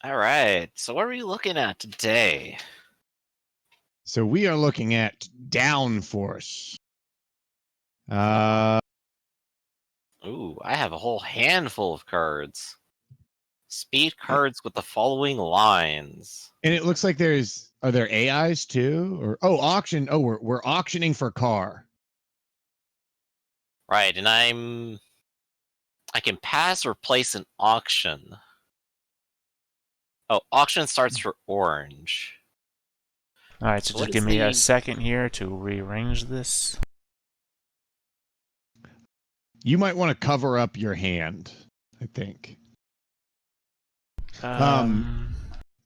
All right. So what are we looking at today? So we are looking at Downforce. Uh, Ooh, I have a whole handful of cards. Speed cards with the following lines. and it looks like are there AIs too? Or auction. Oh, we're auctioning for car. Right, and I can pass or place an auction. Oh, auction starts for orange. All right, so So just what give is me a the second here to rearrange this. You might want to cover up your hand, I think.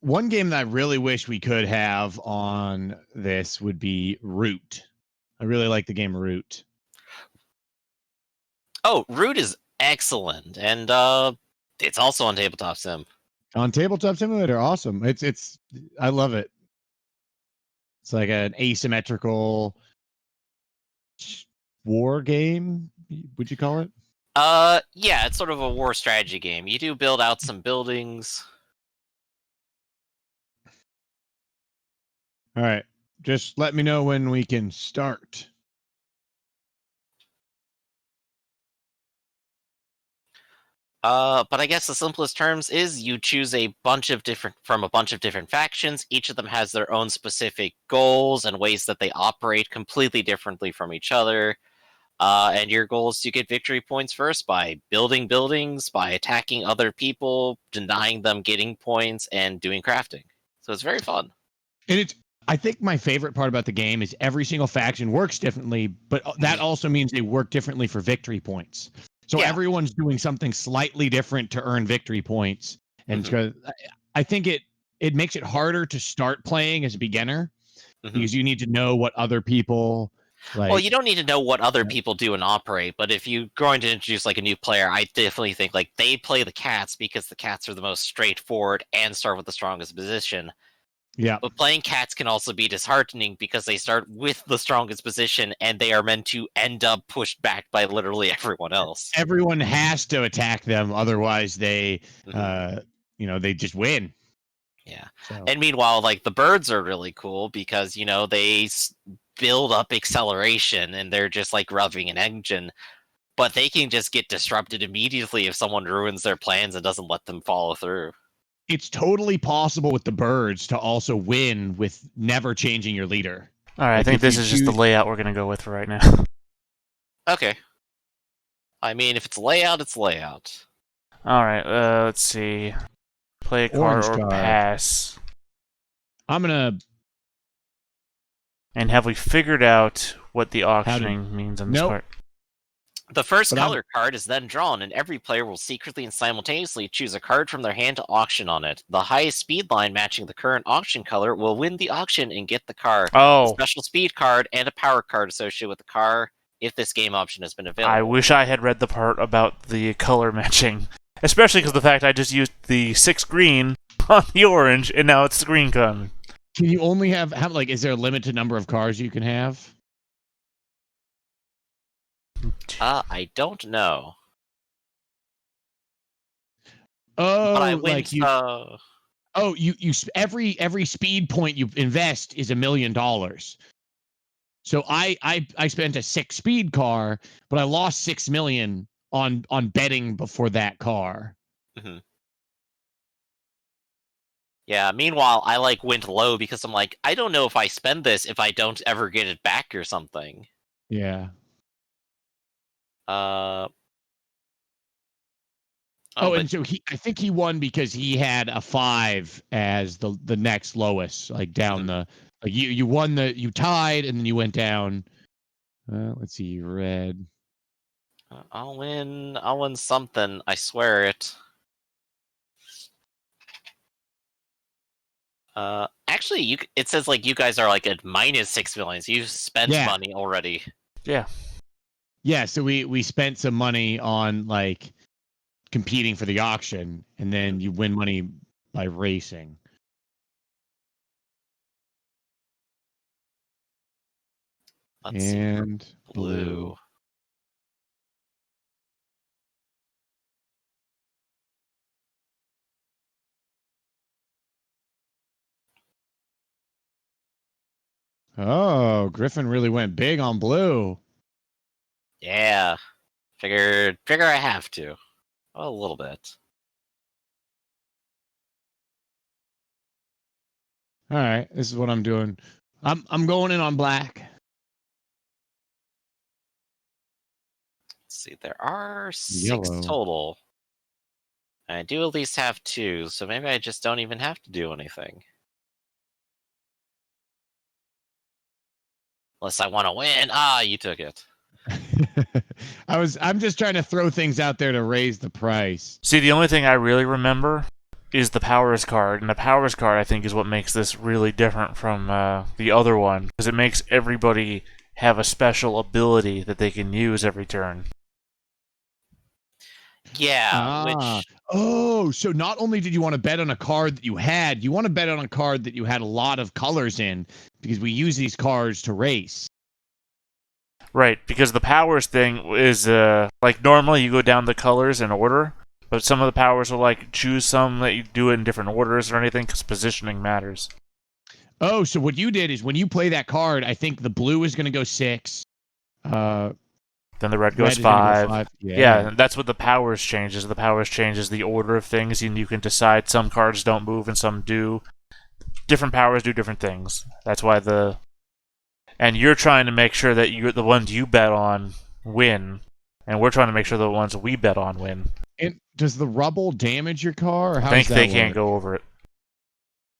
One game that I really wish we could have on this would be Root. I really like the game Root. Oh, Root is excellent, and it's also on Tabletop Sim. On Tabletop Simulator, awesome. It's I love it. It's like an asymmetrical war game, would you call it? Yeah, it's sort of a war strategy game. You do build out some buildings. All right. Just let me know when we can start. But I guess the simplest terms is you choose a bunch of different factions. Each of them has their own specific goals and ways that they operate completely differently from each other. And your goal is to get victory points first by building buildings, by attacking other people, denying them getting points, and doing crafting. So it's very fun. And I think my favorite part about the game is every single faction works differently, but that also means they work differently for victory points. So Yeah. everyone's doing something slightly different to earn victory points. And I think it makes it harder to start playing as a beginner because you need to know what other people like. Well, you don't need to know what other people do and operate, but if you're going to introduce like a new player, I definitely think like they play the cats because the cats are the most straightforward and start with the strongest position. Yeah. But playing cats can also be disheartening because they start with the strongest position and they are meant to end up pushed back by literally everyone else. Everyone has to attack them, otherwise they they just win. Yeah. So. And meanwhile, like the birds are really cool because, they build up acceleration and they're just like revving an engine, but they can just get disrupted immediately if someone ruins their plans and doesn't let them follow through. It's totally possible with the birds to also win with never changing your leader. All right, I think this is just the layout we're going to go with for right now. Okay. I mean, if it's layout, it's layout. All right, let's see. Play a card or pass. I'm going to... And have we figured out what the auctioning means on this part? The first color card is then drawn, and every player will secretly and simultaneously choose a card from their hand to auction on it. The highest speed line matching the current auction color will win the auction and get the car. A special speed card and a power card associated with the car if this game option has been available. I wish I had read the part about the color matching, especially because of the fact I just used the 6 green on the orange, and now it's the green card. Can you only have like, is there a limited number of cars you can have? I don't know. Oh, but I win, like you. You every speed point you invest is $1 million. So I spent a 6 speed car, but I lost 6 million on betting before that car. Yeah, meanwhile, I went low because I'm like, I don't know if I spend this if I don't ever get it back or something. Yeah. And so I think he won because he had a 5 as the next lowest, like down the you won you tied and then you went down. Let's see, red. I'll win something, I swear it. Actually, it says you guys are at minus 6 million. So you've spent money already. Yeah. Yeah, so we spent some money on competing for the auction, and then you win money by racing. And blue. Oh, Griffin really went big on blue. Yeah. Figure I have to. A little bit. All right, this is what I'm doing. I'm going in on black. Let's see, there are 6 Yellow. total. I do at least have 2, so maybe I just don't even have to do anything. Unless I want to win. Ah, you took it. I'm just trying to throw things out there to raise the price. See, the only thing I really remember is the Powers card, and the Powers card I think is what makes this really different from the other one, because it makes everybody have a special ability that they can use every turn. Yeah, Ah. which Oh, so not only did you want to bet on a card that you had, you want to bet on a card that you had a lot of colors in, because we use these cards to race. Right, because the Powers thing is like normally you go down the colors in order, but some of the powers will like choose some that you do it in different orders or anything, because positioning matters. Oh, so what you did is when you play that card, I think the blue is going to go 6. Then the red goes Red is going to go 5. 5. Yeah, that's what the Powers changes. The Powers changes the order of things, and you can decide some cards don't move and some do. Different powers do different things. That's why and you're trying to make sure that the ones you bet on win, and we're trying to make sure the ones we bet on win. And does the rubble damage your car, or how I think does they that can't work? go over it.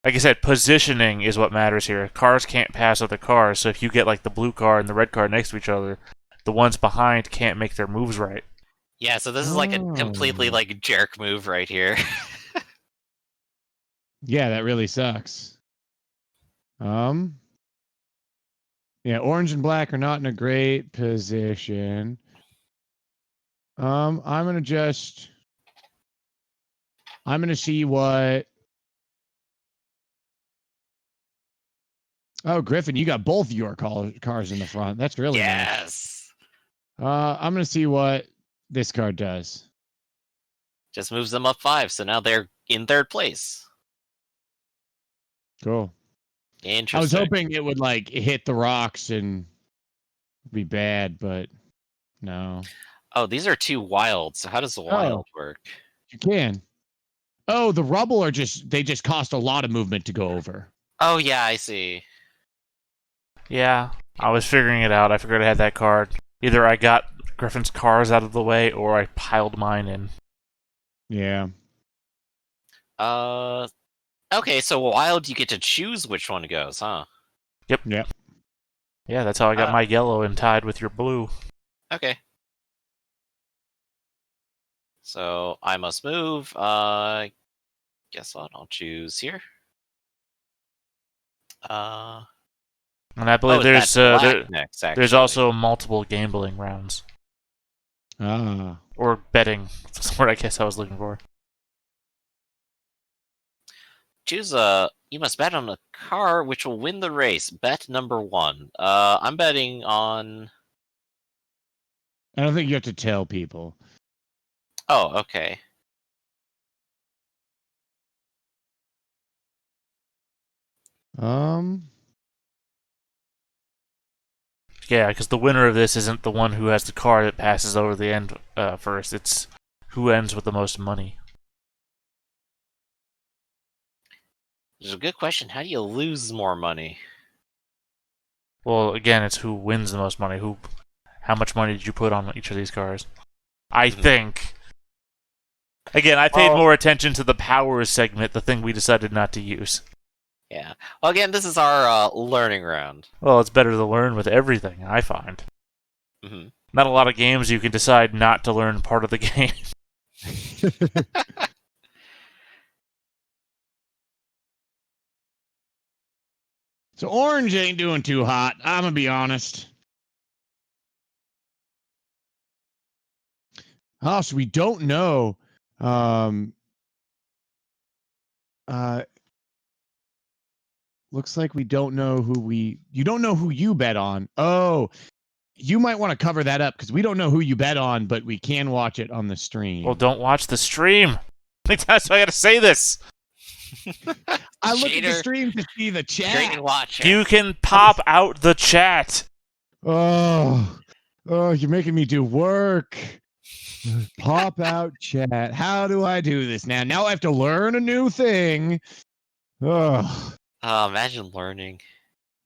Like I said, positioning is what matters here. Cars can't pass other cars, so if you get like the blue car and the red car next to each other, the ones behind can't make their moves right. yeah, so this is like a completely Oh. like jerk move right here. Yeah, that really sucks. Yeah, orange and black are not in a great position. I'm gonna see what. Oh, Griffin, you got both your cars in the front. That's really nice. Yes. I'm gonna see what this card does. Just moves them up 5, so now they're in 3rd place. Cool. Interesting. I was hoping it would like hit the rocks and be bad, but no. Oh, these are 2 wild, so how does the wild work? You can. Oh, the rubble are they just cost a lot of movement to go over. Oh, yeah, I see. Yeah, I was figuring it out. I figured I had that card. Either I got Griffin's cars out of the way, or I piled mine in. Yeah. Okay, so wild, you get to choose which one goes, huh? Yep. Yep. Yeah, that's how I got my yellow and tied with your blue. Okay. So I must move. Guess what? I'll choose here. And I believe that's black next, actually. there's also multiple gambling rounds. Ah. Or betting. That's what I guess I was looking for. Choose you must bet on a car which will win the race. Bet number 1. I'm betting on. I don't think you have to tell people. Oh, okay. Yeah, because the winner of this isn't the one who has the car that passes over the end first. It's who ends with the most money. It's a good question. How do you lose more money? Well, again, it's who wins the most money. How much money did you put on each of these cars? I think. Again, I paid more attention to the powers segment, the thing we decided not to use. Yeah. Well, again, this is our learning round. Well, it's better to learn with everything, I find. Mm-hmm. Not a lot of games you can decide not to learn part of the game. So orange ain't doing too hot. I'm gonna be honest. Oh, so we don't know. Looks like we don't know you don't know who you bet on. Oh, you might want to cover that up because we don't know who you bet on, but we can watch it on the stream. Well, don't watch the stream. I think that's why I gotta say this. I look at the Cheater. stream to see the chat. Screen watcher. You can pop out the chat. Oh, you're making me do work. Pop out chat. How do I do this now? Now I have to learn a new thing. Oh, Imagine learning.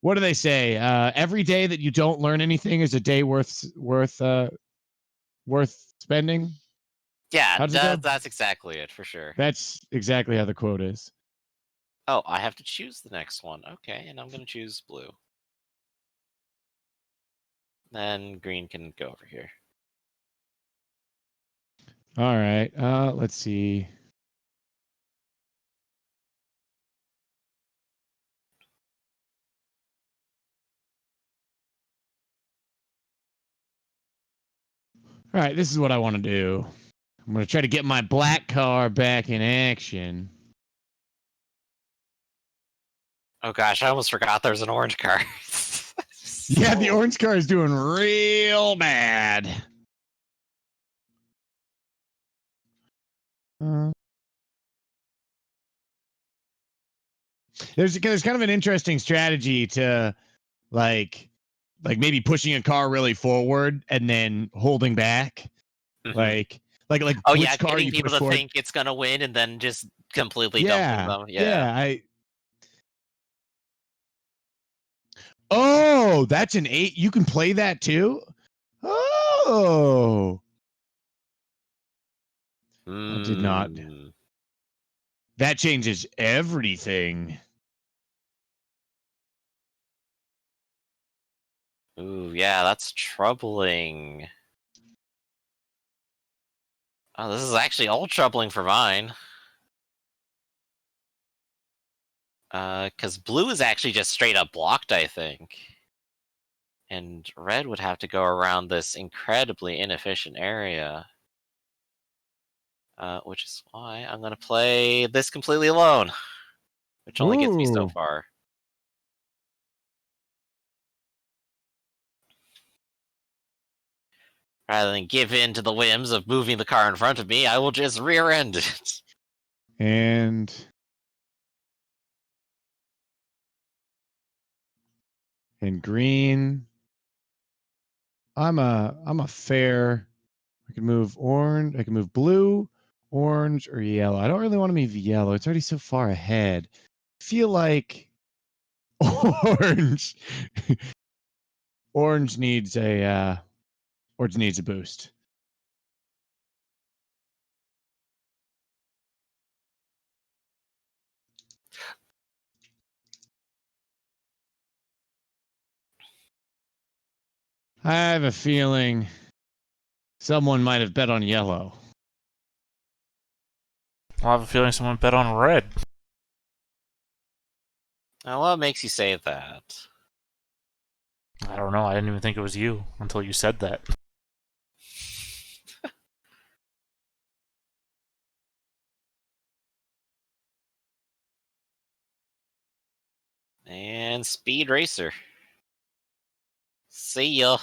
what do they say? Every day that you don't learn anything is a day worth spending. Yeah, How does it go? that's exactly it for sure. That's exactly how the quote is. Oh, I have to choose the next one. Okay, and I'm gonna choose blue. Then green can go over here. All right. Let's see. All right, this is what I want to do. I'm going to try to get my black car back in action. Oh gosh, I almost forgot there's an orange car. Yeah, the orange car is doing real bad. There's kind of an interesting strategy to like maybe pushing a car really forward and then holding back. Mhm. Like Oh which yeah, car getting you people push to forward. think it's gonna win and then just completely dumping them. Yeah. Oh, that's an 8. You can play that too? Oh. I did not. That changes everything. Ooh, yeah, that's troubling. Oh, this is actually all troubling for mine. Because blue is actually just straight up blocked, I think. And red would have to go around this incredibly inefficient area. Which is why I'm gonna play this completely alone. Which only gets me so Ooh. far. Rather than give in to the whims of moving the car in front of me, I will just rear-end it. And green. I'm a fair. I can move orange. I can move blue, orange, or yellow. I don't really want to move yellow. It's already so far ahead. I feel like orange. Orange needs a boost. I have a feeling someone might have bet on yellow. I have a feeling someone bet on red. Now, what makes you say that? I don't know. I didn't even think it was you until you said that. And Speed Racer. See ya.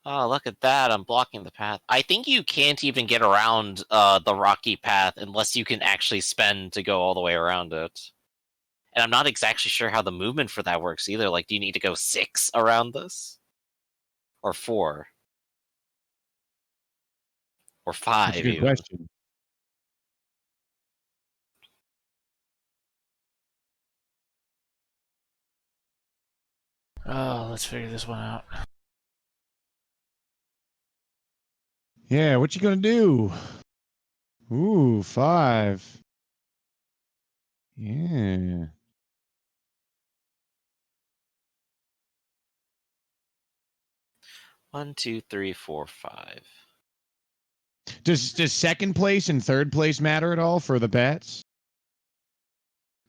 Oh, look at that. I'm blocking the path. I think you can't even get around the rocky path unless you can actually spend to go all the way around it. And I'm not exactly sure how the movement for that works either. Like, do you need to go 6 around this? Or 4? Or 5 That's a good even? question. Oh, let's figure this one out. Yeah, what you gonna do? Ooh, 5. Yeah. One, 2, 3, 4, 5. Does second place and third place matter at all for the bets?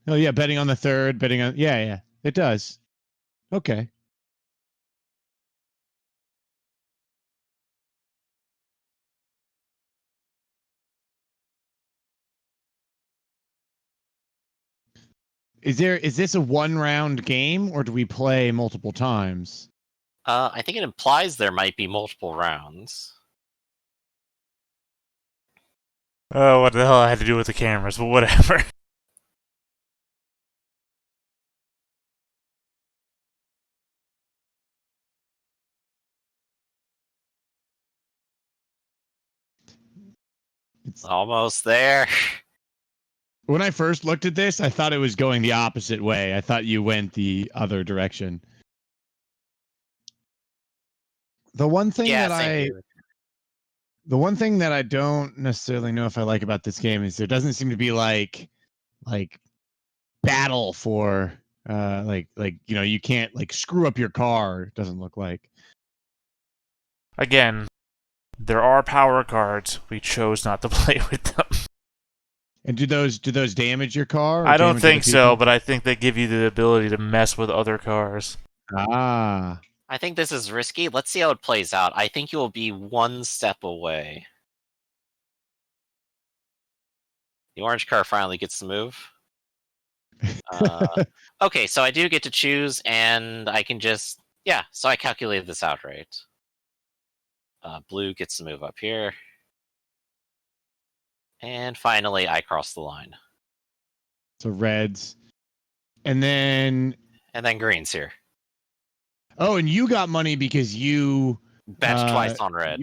Oh yeah, betting on the third, betting on yeah, it does. Okay. Is this a 1-round game or do we play multiple times? I think it implies there might be multiple rounds. Oh, what the hell I had to do with the cameras, but whatever. Almost there. When I first looked at this, I thought it was going the opposite way. I thought you went the other direction. The one thing Yeah, that same I here. the one thing that I don't necessarily know if I like about this game is there doesn't seem to be like battle for like you know, you can't like screw up your car, it doesn't look like. Again, there are power cards. We chose not to play with them. And do those damage your car or I don't damage other think so, people? but I think they give you the ability to mess with other cars. Ah. I think this is risky. Let's see how it plays out. I think you will be one step away. The orange car finally gets to move. Okay, so I do get to choose, and I can just... Yeah, so I calculated this out right. Blue gets to move up here. And finally, I cross the line. So reds. And then And then green's here. oh, and you got money because you Bet twice on red.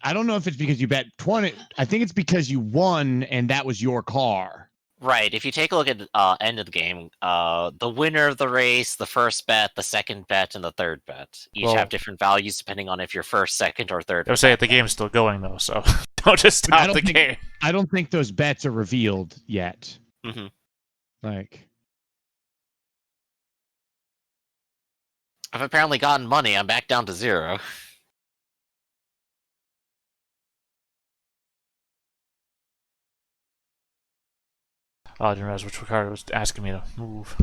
I don't know if it's because you bet 20. I think it's because you won and that was your car. Right, if you take a look at the end of the game, the winner of the race, the first bet, the second bet, and the third bet each Well- have different values depending on if you're first, second, or third. I would say the game's still going though, so don't just But I stop don't the think- game. I don't think those bets are revealed yet. Mm-hmm. Like, I've apparently gotten money. I'm back down to 0. Oh, I didn't realize which card was asking me to move.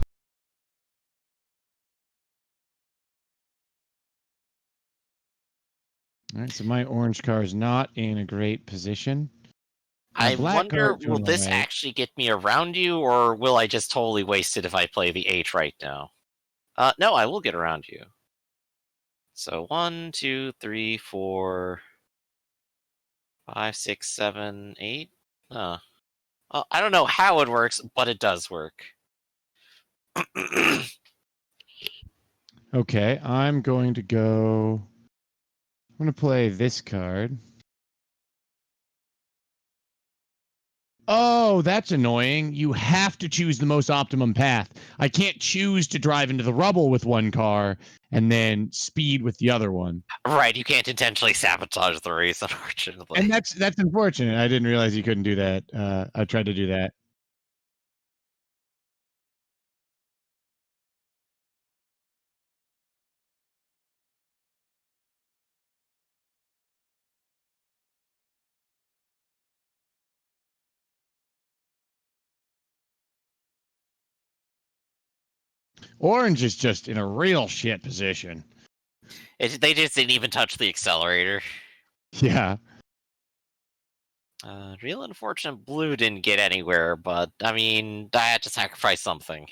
all right, so my orange car is not in a great position. My I black wonder, car's will doing this all right. actually get me around you, or will I just totally waste it if I play the 8 right now? No, I will get around you. So 1, 2, 3, 4, 5, 6, 7, 8. Well, I don't know how it works, but it does work. Okay, I'm going to go. I'm going to play this card. Oh, that's annoying. You have to choose the most optimum path. I can't choose to drive into the rubble with one car and then speed with the other one. Right, you can't intentionally sabotage the race, unfortunately. And that's unfortunate. I didn't realize you couldn't do that. I tried to do that. Orange is just in a real shit position. They just didn't even touch the accelerator. Yeah. Real unfortunate blue didn't get anywhere, but, I mean, I had to sacrifice something.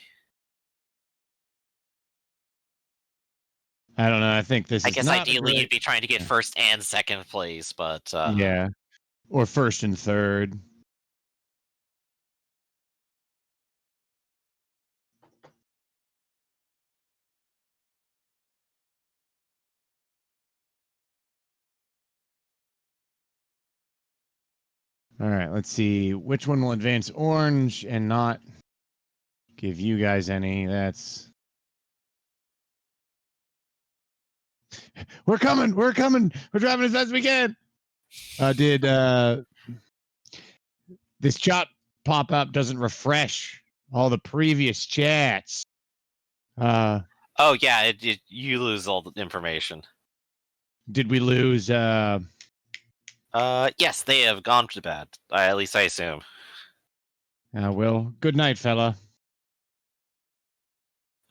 I don't know. I think this I is guess not ideally really... you'd be trying to get first and second place, but... Yeah. Or first and third. All right, let's see which one will advance orange and not give you guys any. That's... We're coming. We're coming. We're driving as fast as we can. Did this chat pop up doesn't refresh all the previous chats? Oh, yeah, you lose all the information. Did we lose? Yes, they have gone to bed. At least I assume. Will. Good night, fella.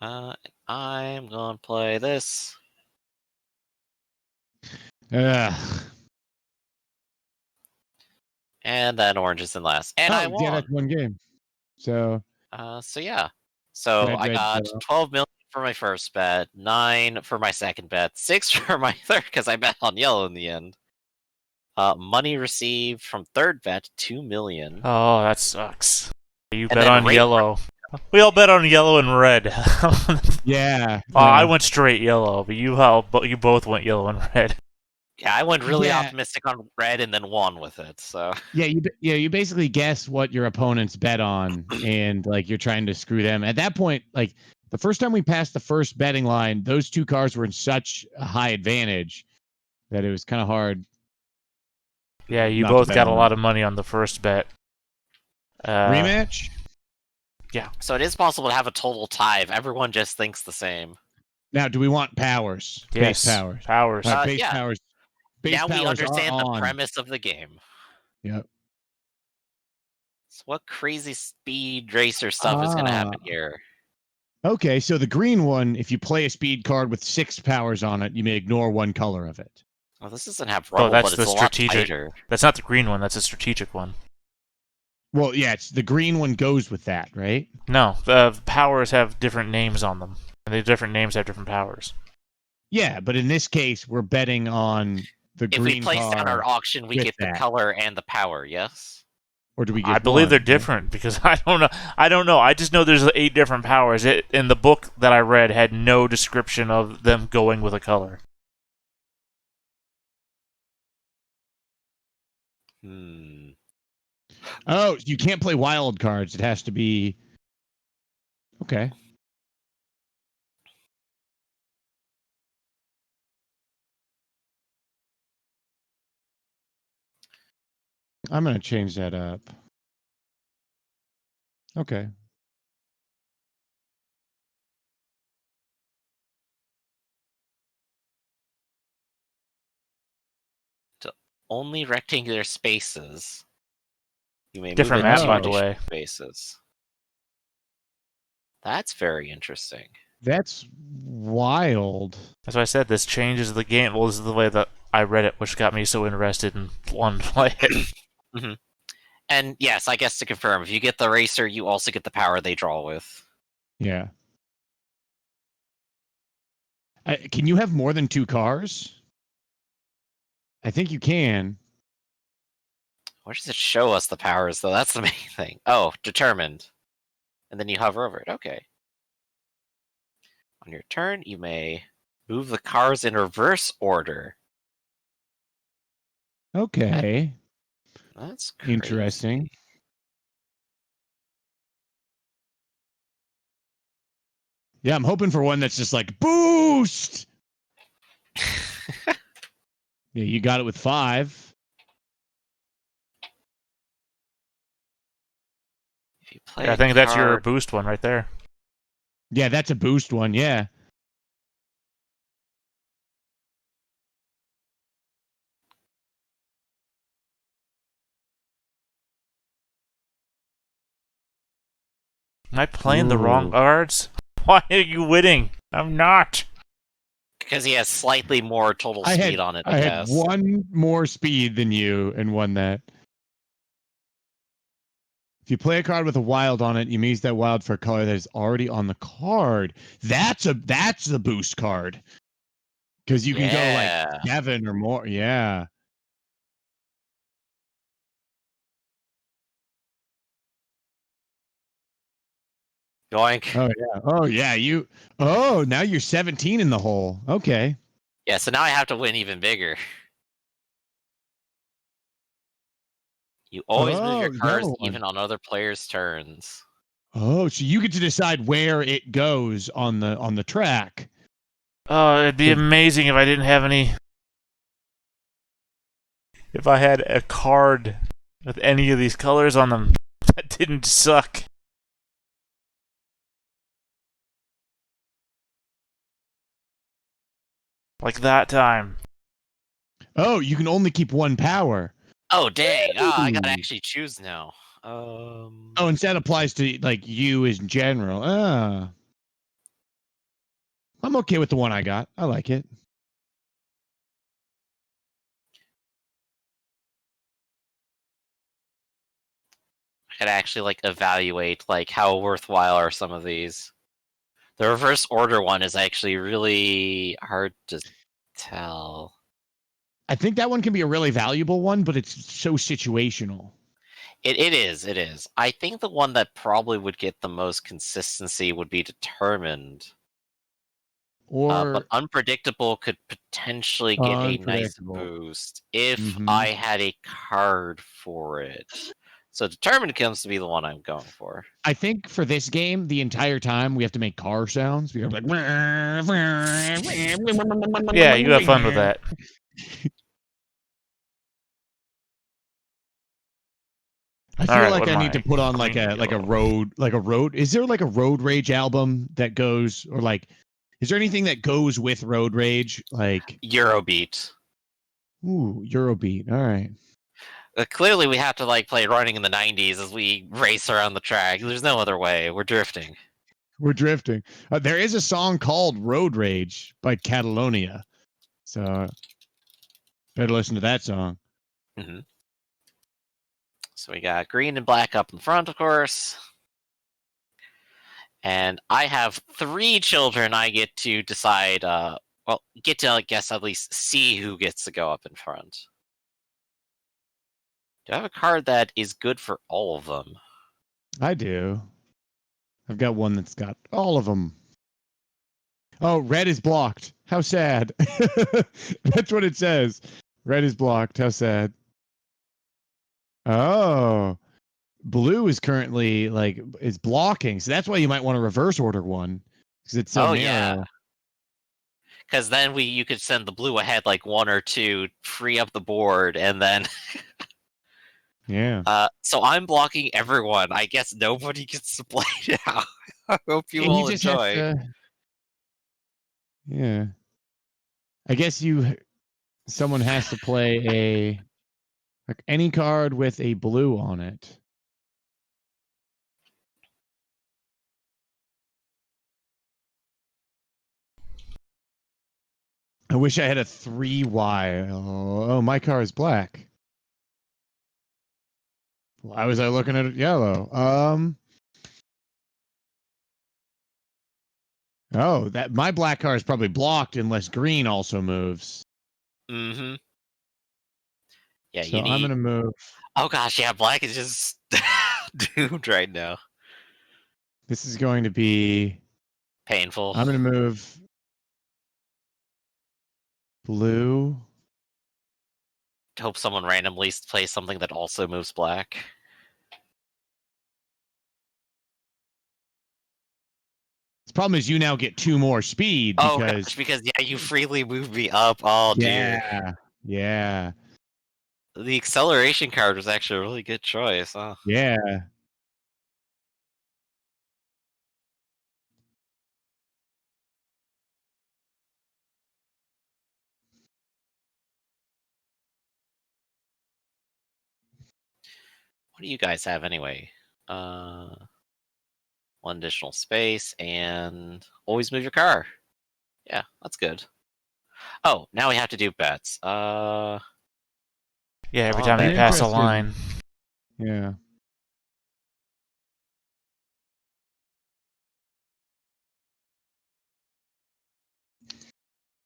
I'm gonna play this. Ugh. And then orange is in last. And I won! Yeah, that's one game. So So yeah. So Red, I red, got yellow. 12 million for my first bet, 9 for my second bet, 6 for my third, because I bet on yellow in the end. Money received from third bet, 2 million. Oh, that sucks. You And bet then on rate- yellow. We all bet on yellow and red. Yeah. I went straight yellow, but you both went yellow and red. Yeah, I went really Yeah. optimistic on red and then won with it. So Yeah, you basically guess what your opponents bet on, and like you're trying to screw them. At that point, like the first time we passed the first betting line, those two cars were in such a high advantage that it was kind of hard. Yeah, you Not to both bet got a on lot them. of money on the first bet. Rematch. so it is possible to have a total tie if everyone just thinks the same. Now, do we want powers? Yes, Base powers. powers. All right, base Yeah. powers. Base Now we powers are understand the on. premise of the game. Yep. So what crazy speed racer stuff is going to happen here? Okay, so the green one, if you play a speed card with 6 powers on it, you may ignore one color of it. Well, this doesn't have Oh, rubble, that's but the it's a lot strategic. tighter. That's not the green one. That's a strategic one. Well, yeah, it's the green one goes with that, right? No, the powers have different names on them, and the different names have different powers. Yeah, but in this case, we're betting on the If green we place car. down our auction, we with get the that. color and the power, yes? Or do we get I believe one, they're right? different because I don't know. I don't know. I just know there's 8 different powers. It in the book that I read had no description of them going with a color. Oh, you can't play wild cards. It has to be. Okay. I'm going to change that up. Okay. To only rectangular spaces. You may Different move it map, to by the additional way. spaces. That's very interesting. That's wild. That's why I said this changes the game. Well, this is the way that I read it, which got me so interested in wanting to play it. Mm-hmm. And yes, I guess to confirm, if you get the racer, you also get the power they draw with. Yeah. Can you have more than 2 cars? I think you can. Where does it show us the powers, though? That's the main thing. Oh, determined. And then you hover over it. Okay. On your turn, you may move the cars in reverse order. Okay. That's crazy. Interesting. Yeah, I'm hoping for one that's just like boost. Yeah, you got it with 5. If you play Yeah, I a think that's your card- boost one right there. Yeah, that's a boost one. Yeah. Am I playing the wrong Ooh. cards? Why are you winning? I'm not. Because he has slightly more total speed on it, I I guess. had 1 more speed than you and won that. If you play a card with a wild on it, you may use that wild for a color that is already on the card. That's the boost card. Because you can go Yeah. like 7 or more. Yeah. Yoink. Oh yeah. Oh yeah. Now you're 17 in the hole. Okay. Yeah, so now I have to win even bigger. You always move your Oh, cars that one. even on other players' turns. Oh, so you get to decide where it goes on the track. Oh, it'd be So- amazing if I didn't have any. If I had a card with any of these colors on them that didn't suck. Like that time. Oh, you can only keep 1 power. Oh, dang. Oh, I gotta Ooh. actually choose now. Oh, and that applies to like you in general. I'm okay with the one I got. I like it. I gotta actually like evaluate like how worthwhile are some of these. The reverse order one is actually really hard to tell. I think that one can be a really valuable one, but it's so situational. It is. I think the one that probably would get the most consistency would be determined. But Or unpredictable could potentially get a nice unpredictable. boost if Mhm. I had a card for it. So determined comes to be the one I'm going for. I think for this game, the entire time we have to make car sounds. We have like, Yeah, you have fun with that. I All feel right, like what I am need to I? put on like Green, a yellow. road. Is there like a road rage album that goes, or like, is there anything that goes with road rage? Like, Eurobeat. ooh, Eurobeat. All right. Clearly, we have to like play running in the '90s as we race around the track. There's no other way. We're drifting. We're drifting. There is a song called Road Rage by Catalonia. So better listen to that song. Hmm. So we got green and black up in front, of course. And I have 3 children. I get to decide. Well, get to, I guess, at least see who gets to go up in front. Do I have a card that is good for all of them? I do. I've got one that's got all of them. Oh, red is blocked. How sad. That's what it says. Red is blocked. How sad. Oh, blue is currently like is blocking. So that's why you might want to reverse order one because it's so Oh yeah, narrow. because then you could send the blue ahead like 1 or 2, free up the board, and then Yeah. so I'm blocking everyone. I guess nobody gets to play now. I hope you He all just has enjoy. to. Yeah. I guess someone has to play like any card with a blue on it. I wish I had a 3Y. Oh, my car is black. Why was I looking at it yellow? Oh, that my black car is probably blocked unless green also moves. Mm-hmm. Yeah, So you I'm need. gonna move. Oh gosh, yeah, black is just doomed right now. This is going to be. Painful. I'm gonna move blue. Hope someone randomly plays something that also moves black. The problem is you now get 2 more speed Oh because gosh, because yeah, you freely move me up. Oh dear. yeah, yeah, The acceleration card was actually a really good choice. Huh? yeah. What do you guys have anyway? 1 additional space and always move your car. Yeah, that's good. Oh, now we have to do bets. Yeah, every Draw a time you I'm bet. pass a interested. line. Yeah.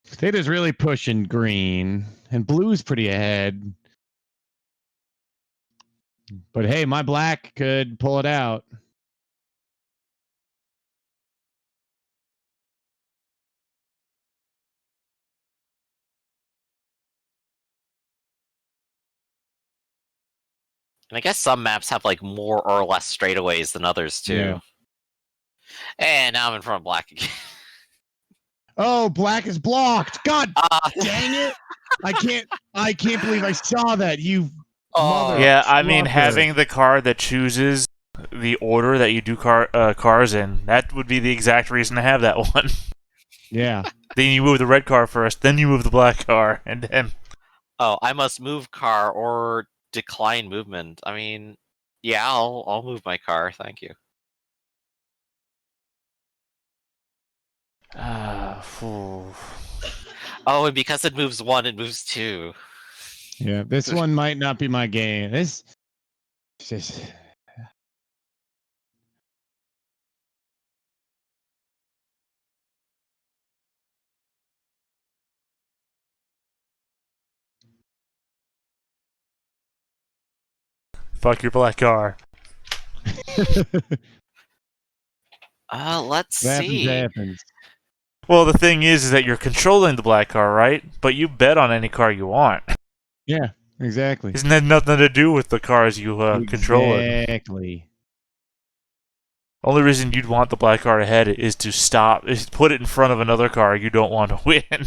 Theta's really pushing green, and blue's pretty ahead. But hey, my black could pull it out. And I guess some maps have like more or less straightaways than others Yeah. too. And now I'm in front of black again. Oh, black is blocked. God Uh, dang it. I can't believe I saw that. You mother Yeah, I mean, trucker. having the card that chooses the order that you do cars in, that would be the exact reason to have that one. Yeah. Then you move the red car first, then you move the black car, and then oh, I must move car or decline movement. I mean, yeah, I'll move my car. Thank you. phew. Oh, and because it moves 1, it moves 2. Yeah. This one might not be my game. This just Fuck your black car. Let's What happens, see. happens. Well, the thing is that you're controlling the black car, right? But you bet on any car you want. Yeah, exactly. Isn't that nothing to do with the cars you control it? Exactly. Only reason you'd want the black car ahead is to stop, is put it in front of another car you don't want to win.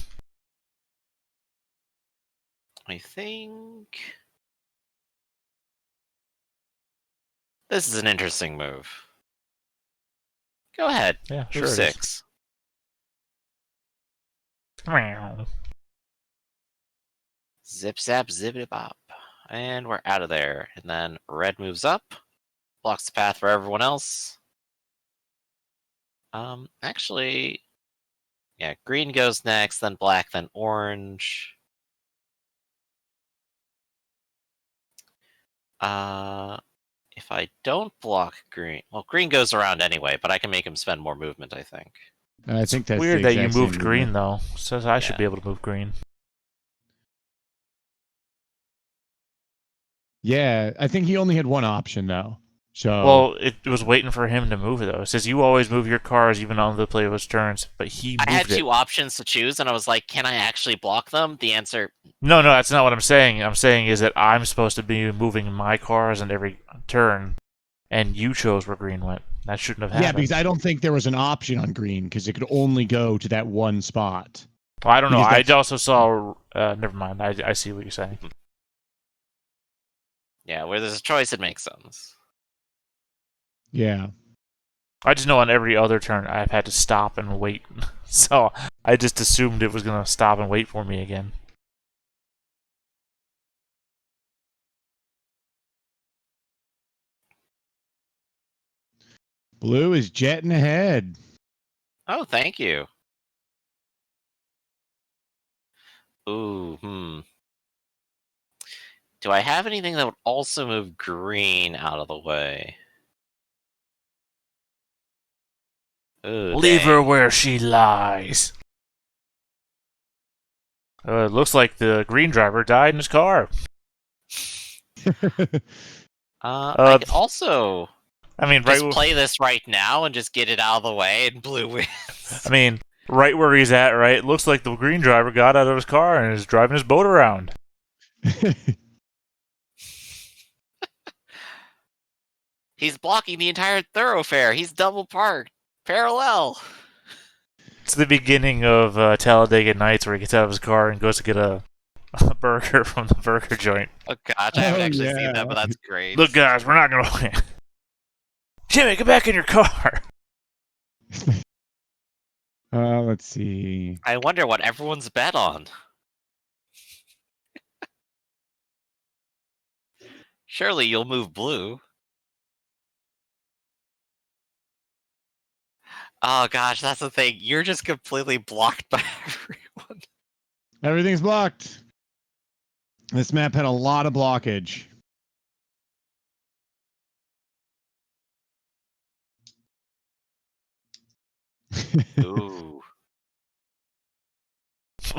I think this is an interesting move. Go ahead. Yeah, sure. Move It 6. is. Zip zap zippity bop. And we're out of there. And then red moves up. Blocks the path for everyone else. Actually, yeah, green goes next, then black, then orange. If I don't block green, well, green goes around anyway, but I can make him spend more movement, I think. I think that's Weird the that you exact same moved green, movement. though. Says I should Yeah. be able to move green. Yeah, I think he only had one option though. So Well, it was waiting for him to move it, though. It says you always move your cars even on the player's turns, but he moved I had it. 2 options to choose, and I was like, can I actually block them? The answer, No, that's not what I'm saying. I'm saying is that I'm supposed to be moving my cars in every turn, and you chose where green went. That shouldn't have happened. yeah, because I don't think there was an option on green because it could only go to that one spot. Well, I don't know. because I that's- also saw. Never mind. I see what you're saying. yeah, where there's a choice, it makes sense. Yeah. I just know on every other turn I've had to stop and wait. So I just assumed it was going to stop and wait for me again. Blue is jetting ahead. Oh, thank you. Ooh, Do I have anything that would also move green out of the way? Ooh, Leave her dang. where she lies. It looks like the green driver died in his car. I could also I mean, just right. play this right now and just get it out of the way, and blue wins. I mean, right where he's at. Right. It looks like the green driver got out of his car and is driving his boat around. He's blocking the entire thoroughfare. He's double parked. Parallel. It's the beginning of Talladega Nights where he gets out of his car and goes to get a burger from the burger joint. Oh gosh, I haven't Oh, actually seen yeah. that, but that's great. Look, guys, we're not going to win. Jimmy, get back in your car. Let's see. I wonder what everyone's bet on. Surely you'll move blue. Oh gosh, that's the thing. You're just completely blocked by everyone. Everything's blocked. This map had a lot of blockage. Ooh.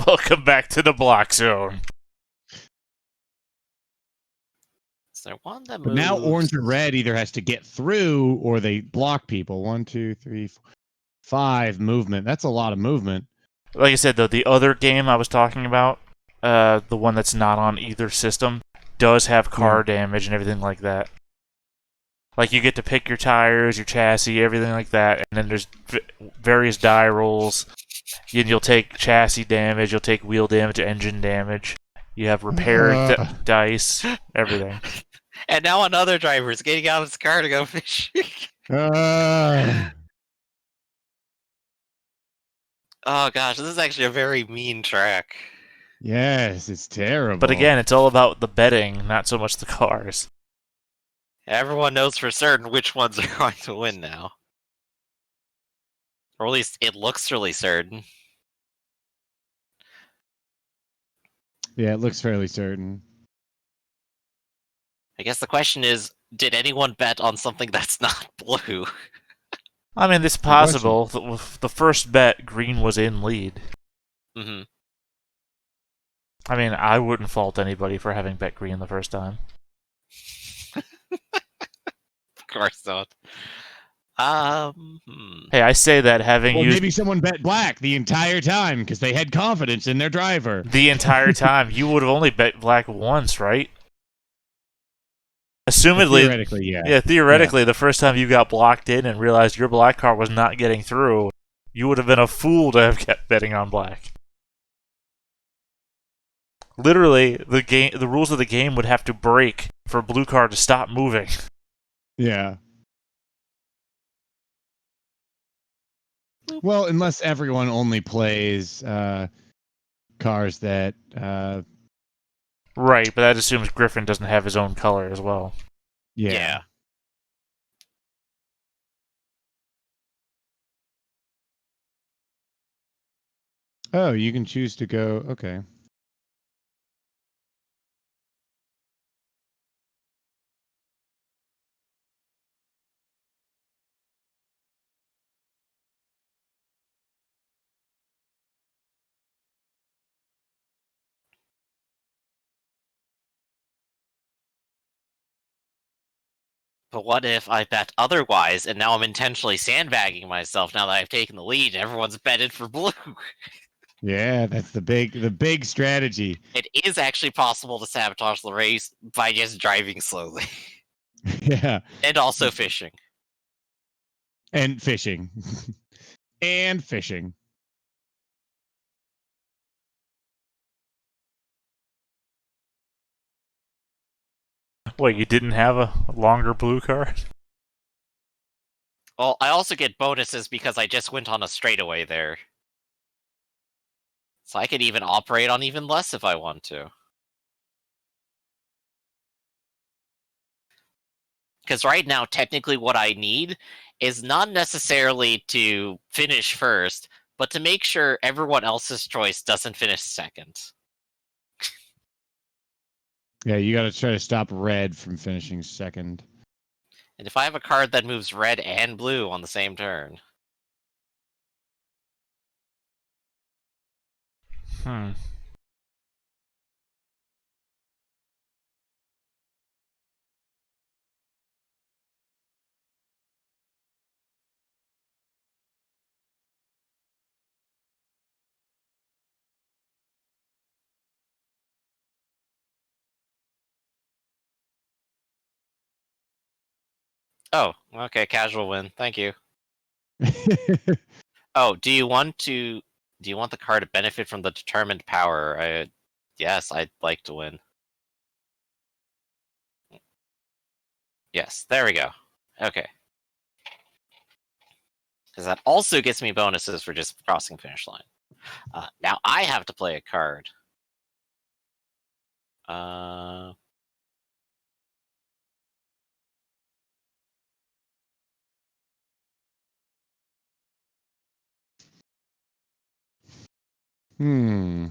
Welcome back to the block zone. Is there one that But moves? now orange or red either has to get through or they block people. 1, 2, 3, 4, 5 movement. That's a lot of movement. Like I said, though, the other game I was talking about, the one that's not on either system, does have car damage and everything like that. Like, you get to pick your tires, your chassis, everything like that, and then there's various die rolls. You'll take chassis damage, you'll take wheel damage, engine damage. You have repair dice, everything. And now another driver is getting out of his car to go fishing. Uh, Oh gosh, this is actually a very mean track. yes, it's terrible. But again, it's all about the betting, not so much the cars. Everyone knows for certain which ones are going to win now. Or at least it looks really certain. Yeah, it looks fairly certain. I guess the question is, did anyone bet on something that's not blue? I mean, it's possible. The first bet, green was in lead. Mm-hmm. I mean, I wouldn't fault anybody for having bet green the first time. Of course not. Hey, I say that having Or used maybe someone bet black the entire time because they had confidence in their driver. the entire time, you would have only bet black once, right? Assumedly, Theoretically, yeah. yeah, theoretically, the first time you got blocked in and realized your black car was not getting through, you would have been a fool to have kept betting on black. Literally, the rules of the game would have to break for blue car to stop moving. Yeah. Well, unless everyone only plays cars that. Right, but that assumes Griffin doesn't have his own color as well. Yeah. Oh, you can choose to go. Okay. But what if I bet otherwise, and now I'm intentionally sandbagging myself now that I've taken the lead, and everyone's betted for blue? Yeah, that's the big strategy. It is actually possible to sabotage the race by just driving slowly. Yeah. And also fishing. And fishing. And fishing. Wait, you didn't have a longer blue card? Well, I also get bonuses because I just went on a straightaway there. So I could even operate on even less if I want to. Because right now, technically what I need is not necessarily to finish first, but to make sure everyone else's choice doesn't finish second. Yeah, you got to try to stop red from finishing second. And if I have a card that moves red and blue on the same turn... Hmm. Oh, okay, casual win. Thank you. Oh, do you want the card to benefit from the determined power? Yes, I'd like to win. Yes, there we go. Okay. Because that also gets me bonuses for just crossing finish line. Now I have to play a card. Hmm.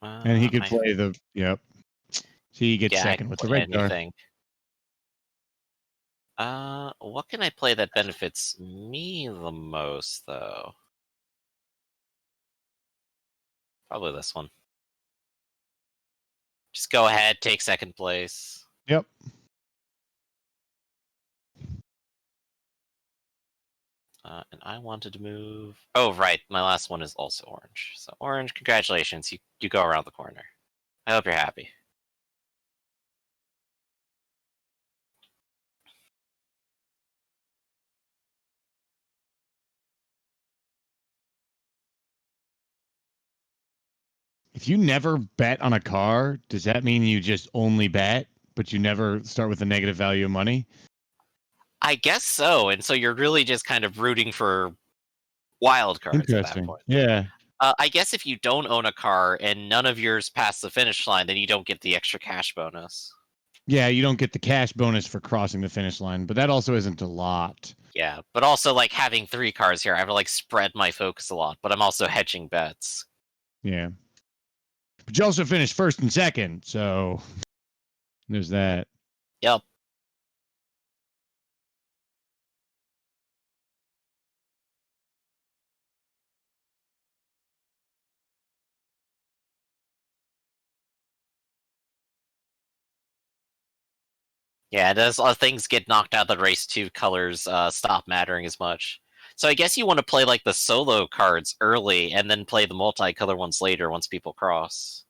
And he could play the yep. So he gets Yeah, I second can with the play red car. anything. What can I play that benefits me the most, though? Probably this one. Just go ahead, take second place. Yep. And I wanted to move... Oh, right, my last one is also orange. So orange, congratulations, you go around the corner. I hope you're happy. If you never bet on a car, does that mean you just only bet, but you never start with a negative value of money? I guess so, and so you're really just kind of rooting for wild cards at that Interesting. point. Yeah. I guess if you don't own a car and none of yours pass the finish line, then you don't get the extra cash bonus. Yeah, you don't get the cash bonus for crossing the finish line, but that also isn't a lot. Yeah, but also, like, having 3 cars here, I have to, like, spread my focus a lot, but I'm also hedging bets. Yeah. But you also finished first and second, so there's that. Yep. Yeah, as things get knocked out of the race 2, colors stop mattering as much. So I guess you want to play like the solo cards early, and then play the multicolor ones later once people cross.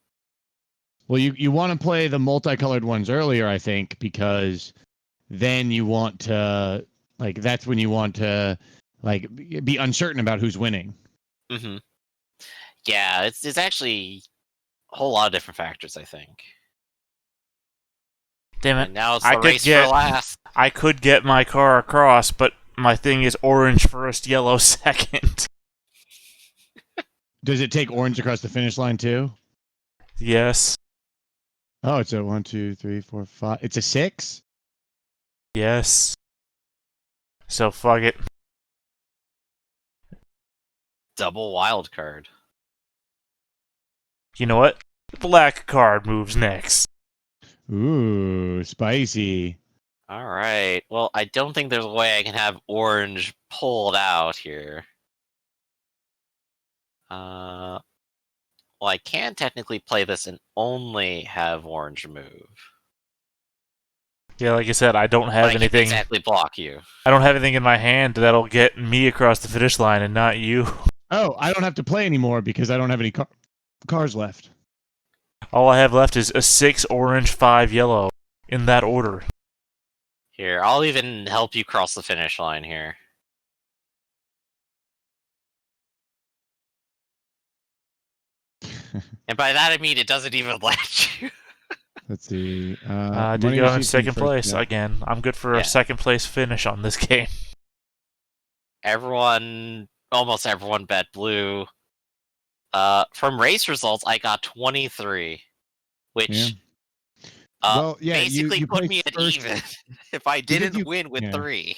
Well, you want to play the multicolored ones earlier, I think, because then you want to that's when you want to be uncertain about who's winning. Mm-hmm. Yeah, it's actually a whole lot of different factors, I think. Damn it! And now it's I the could race get for last. I could get my car across, but my thing is orange first, yellow second. Does it take orange across the finish line too? Yes. Oh, it's a 1, 2, 3, 4, 5. It's a 6. Yes. So fuck it. Double wild card. You know what? Black card moves next. Ooh, spicy. All right. Well, I don't think there's a way I can have orange pulled out here. Well, I can technically play this and only have orange move. Yeah, like I said, I don't have But I anything. can't exactly block you. I don't have anything in my hand that'll get me across the finish line and not you. Oh, I don't have to play anymore because I don't have any cars left. All I have left is a 6 orange, 5 yellow, in that order. Here, I'll even help you cross the finish line here. And by that I mean it doesn't even let you. Let's see. I did go in second place again. I'm good for Yeah. a second place finish on this game. Almost everyone bet blue. From race results, I got 23, which basically you put me at first. even if I didn't win with 3.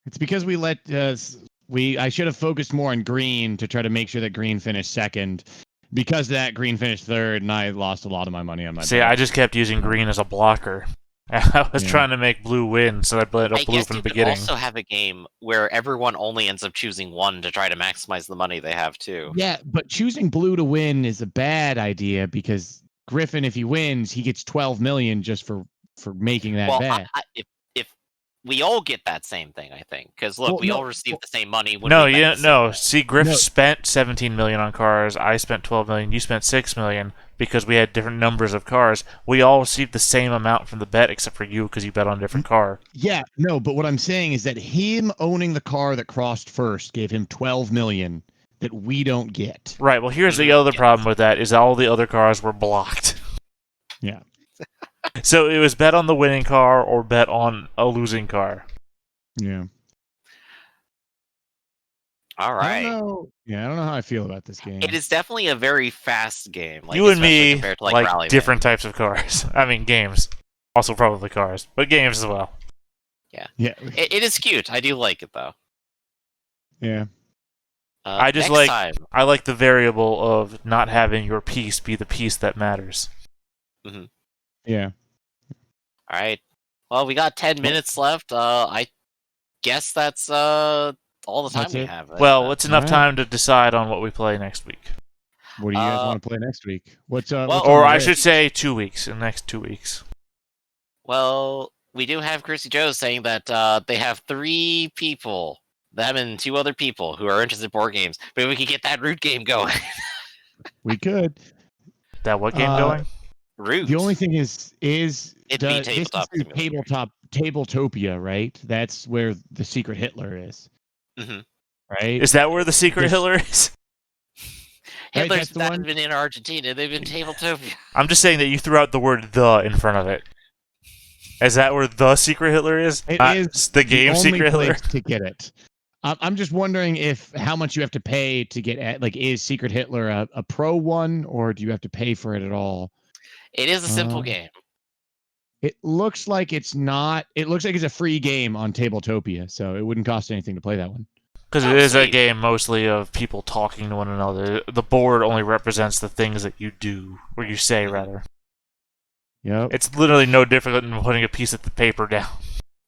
It's because we let I should have focused more on green to try to make sure that green finished second. Because of that, green finished third, and I lost a lot of my money on my. See, I just kept using green as a blocker. I was trying to make blue win, so I played up blue from the beginning. I also have a game where everyone only ends up choosing one to try to maximize the money they have too. Yeah, but choosing blue to win is a bad idea because Griffin, if he wins, he gets 12 million just for making that bet. If we all get that same thing, I think, because look, we all receive the same money. See, Griff spent 17 million on cars. I spent 12 million. You spent 6 million because we had different numbers of cars. We all received the same amount from the bet, except for you because you bet on a different car. Yeah, no, but what I'm saying is that him owning the car that crossed first gave him 12 million that we don't get. Right. Well, here's the other problem with that: is all the other cars were blocked. Yeah. So it was bet on the winning car or bet on a losing car. Yeah. All right. I don't know how I feel about this game. It is definitely a very fast game. You and me to, like different types of cars. I mean, games. Also probably cars, but games as well. Yeah. Yeah. It is cute. I do like it though. Yeah. I like the variable of not having your piece be the piece that matters. Mm-hmm. Yeah. All right. Well, we got 10 minutes left. I guess that's all the time we have. Well, it's enough time to decide on what we play next week. What do you guys want to play next week? Or I should say 2 weeks. In the next 2 weeks. Well, we do have Chrissy Joe saying that they have 3 people, them and 2 other people who are interested in board games. Maybe we could get that root game going. We could. That what game going? Root. The only thing is tabletop. Tabletopia, right? That's where the secret Hitler is. Mm-hmm. Right? Is that where the secret Hitler is? Hitler's not been in Argentina. They've been Tabletopia. I'm just saying that you threw out the word "the" in front of it. Is that where the secret Hitler is? It is the game secret Hitler to get it. I'm just wondering how much you have to pay to get at. Is Secret Hitler a pro one, or do you have to pay for it at all? It is a simple game. It looks like it's not. It looks like it's a free game on Tabletopia, so it wouldn't cost anything to play that one. Because it Oh, is a sweet. game mostly of people talking to one another. The board only represents the things that you do, or you say, rather. Yep. It's literally no different than putting a piece of the paper down.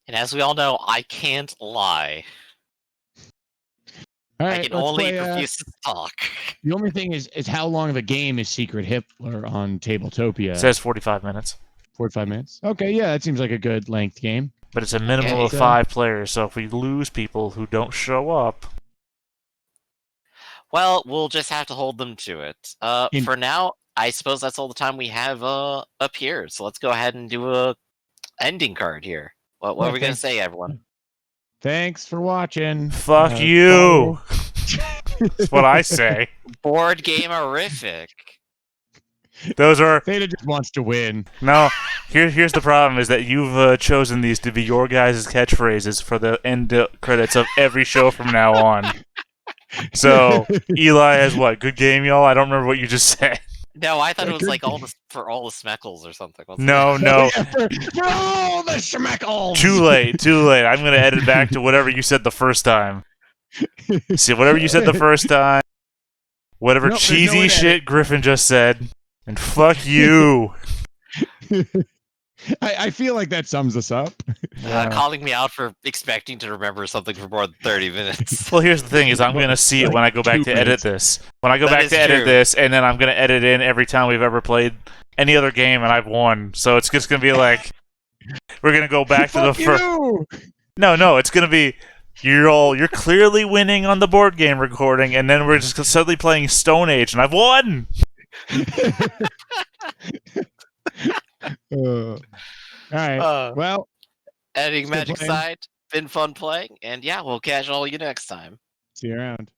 And as we all know, I can't lie. All I right, can let's only play. refuse to talk. The only thing is how long of a game is Secret Hitler on Tabletopia? It says 45 minutes. 45 minutes. Okay, yeah, that seems like a good length game. But it's a minimum Okay. of 5 players, so if we lose people who don't show up... Well, we'll just have to hold them to it. For now, I suppose that's all the time we have up here. So let's go ahead and do a ending card here. What are we gonna say, everyone? Thanks for watching. Fuck you! That's what I say. Board game horrific. Those are... Theta just wants to win. No, here's the problem, is that you've chosen these to be your guys' catchphrases for the end credits of every show from now on. So, Eli has what? Good game, y'all? I don't remember what you just said. No, I thought it was like for all the Smeckles or something. No. For all the schmeckles! Too late. I'm going to edit back to whatever you said the first time. See, whatever you said the first time, whatever cheesy shit Griffin just said, and fuck you. I feel like that sums us up. Calling me out for expecting to remember something for more than 30 minutes. Well, here's the thing, is I'm going to see it when I go back to edit this. When I go back to edit this, and then I'm going to edit in every time we've ever played any other game and I've won. So it's just going to be like, we're going to go back to the first... No, it's going to be, you're clearly winning on the board game recording, and then we're just suddenly playing Stone Age, and I've won! All right. Well, editing Magic side, been fun playing, and yeah, we'll catch all you next time. see you around.